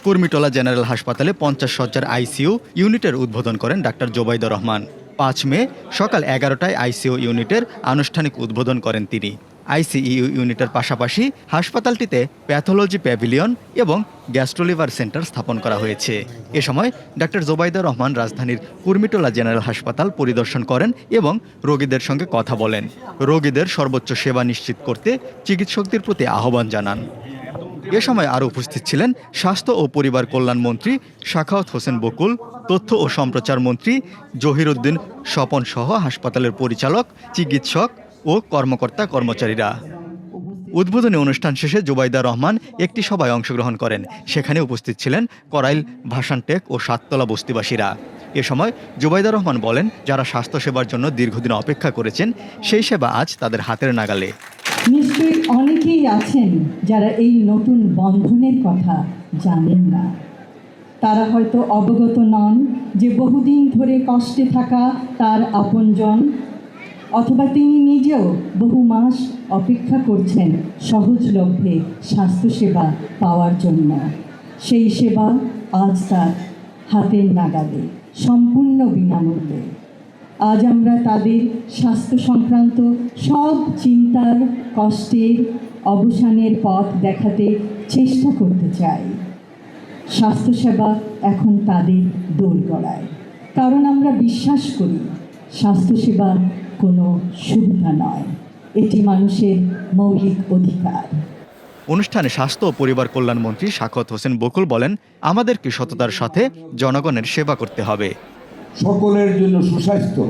Kurmitola general হাসপাতালে 50 শয্যার ICU ইউনিটের উদ্বোধন করেন ডাক্তার জোবাইদুর রহমান। 5 মে সকাল 11টায় আইসিইউ ইউনিটের আনুষ্ঠানিক উদ্বোধন করেন তিনি। আইসিইউ ইউনিটের পাশাপাশি হাসপাতালটিতে প্যাথোলজি প্যাভিলিয়ন এবং গ্যাস্ট্রোলিভার সেন্টার স্থাপন করা হয়েছে। এ সময় ডাক্তার জোবাইদুর রহমান রাজধানীর কুর্মিটোলা জেনারেল হাসপাতাল পরিদর্শন করেন এবং রোগীদের সঙ্গে কথা বলেন। রোগীদের সর্বোচ্চ সেবা নিশ্চিত করতে চিকিৎসকদের প্রতি আহ্বান জানান। এ সময় আরও উপস্থিত ছিলেন স্বাস্থ্য ও পরিবার কল্যাণ মন্ত্রী সাখাওয়াত হোসেন বকুল, তথ্য ও সম্প্রচার মন্ত্রী জহিরুদ্দিন স্বপন সহ হাসপাতালের পরিচালক, চিকিৎসক ও কর্মকর্তা কর্মচারীরা। উদ্বোধনী অনুষ্ঠান শেষে জোবাইদুর রহমান একটি সভায় অংশগ্রহণ করেন। সেখানে উপস্থিত ছিলেন করাইল, ভাসানটেক ও সাততলা বস্তিবাসীরা। এ সময় জোবাইদুর রহমান বলেন, যারা স্বাস্থ্যসেবার জন্য দীর্ঘদিন অপেক্ষা করেছেন সেই সেবা আজ তাদের হাতের নাগালে। নিশ্চয়ই অনেকেই আছেন যারা এই নতুন বন্ধনের কথা জানেন না। তারা হয়তো অবগত নন যে বহুদিন ধরে কষ্টে থাকা তার আপনজন, অথবা তিনি নিজেও বহু মাস অপেক্ষা করছেন সহজলভ্যে স্বাস্থ্যসেবা পাওয়ার জন্য। সেই সেবা আজ তার হাতের নাগালে, সম্পূর্ণ বিনামূল্যে। আজ আমরা তাদের স্বাস্থ্য সংক্রান্ত সব চিন্তার, কষ্টের অবসানের পথ দেখাতে চেষ্টা করতে চাই। স্বাস্থ্যসেবা এখন তাদের দোরগোড়ায়, কারণ আমরা বিশ্বাস করি স্বাস্থ্যসেবা কোনো সুবিধা নয়, এটি মানুষের মৌলিক অধিকার। অনুষ্ঠানে স্বাস্থ্য ও পরিবার কল্যাণ মন্ত্রী সাখাওয়াত হোসেন বকুল বলেন, আমাদেরকে সততার সাথে জনগণের সেবা করতে হবে। সকলের জন্য সুস্বাস্থ্য,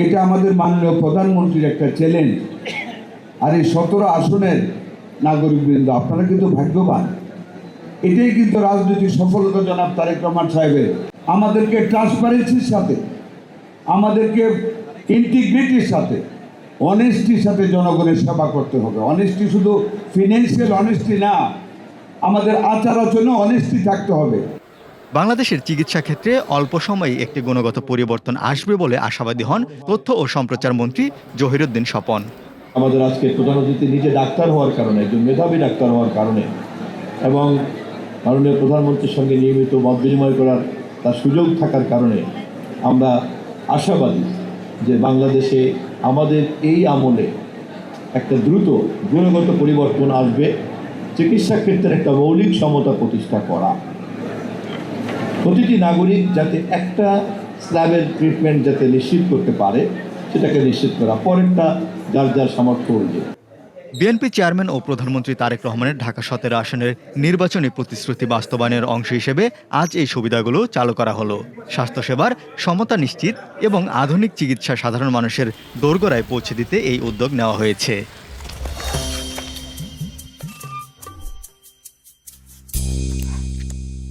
এটা আমাদের মাননীয় প্রধানমন্ত্রীর একটা চ্যালেঞ্জ। আর এই 17 আসনের নাগরিকবৃন্দ, আপনারা কিন্তু ভাগ্যবান। এটাই কিন্তু রাজনৈতিক সফলতা জনাব তারেক রহমান সাহেবের। আমাদেরকে ট্রান্সপারেন্সির সাথে, আমাদেরকে ইন্টিগ্রিটির সাথে, অনেস্টির সাথে জনগণের সেবা করতে হবে। অনেস্টি শুধু ফিনান্সিয়াল অনেস্টি না, আমাদের আচার আচরণে অনেস্টি থাকতে হবে। বাংলাদেশের চিকিৎসা ক্ষেত্রে অল্প সময়ে একটি গুণগত পরিবর্তন আসবে বলে আশাবাদী হন তথ্য ও সম্প্রচার মন্ত্রী জহিরুদ্দিন স্বপন। আমাদের আজকে প্রধান অতিথি নিজে ডাক্তার হওয়ার কারণে, একজন মেধাবী ডাক্তার হওয়ার কারণে এবং মাননীয় প্রধানমন্ত্রীর সঙ্গে নিয়মিত মত বিনিময় করার তার সুযোগ থাকার কারণে আমরা আশাবাদী যে বাংলাদেশে আমাদের এই আমলে একটা দ্রুত গুণগত পরিবর্তন আসবে। চিকিৎসা ক্ষেত্রে একটা মৌলিক সমতা প্রতিষ্ঠা করা, প্রতিটি নাগরিক যাতে একটা স্ল্যাবের ট্রিটমেন্ট যাতে নিশ্চিত করতে পারে সেটাকে নিশ্চিত করা, পরেরটা যার যার সামর্থ্য অনুযায়ী। বিএনপি চেয়ারম্যান ও প্রধানমন্ত্রী তারেক রহমানের ঢাকা 17 আসনের নির্বাচনী প্রতিশ্রুতি বাস্তবায়নের অংশ হিসেবে আজ এই সুবিধাগুলো চালু করা হলো। স্বাস্থ্যসেবার সমতা নিশ্চিত এবং আধুনিক চিকিৎসা সাধারণ মানুষের দোরগোড়ায় পৌঁছে দিতে এই উদ্যোগ নেওয়া হয়েছে।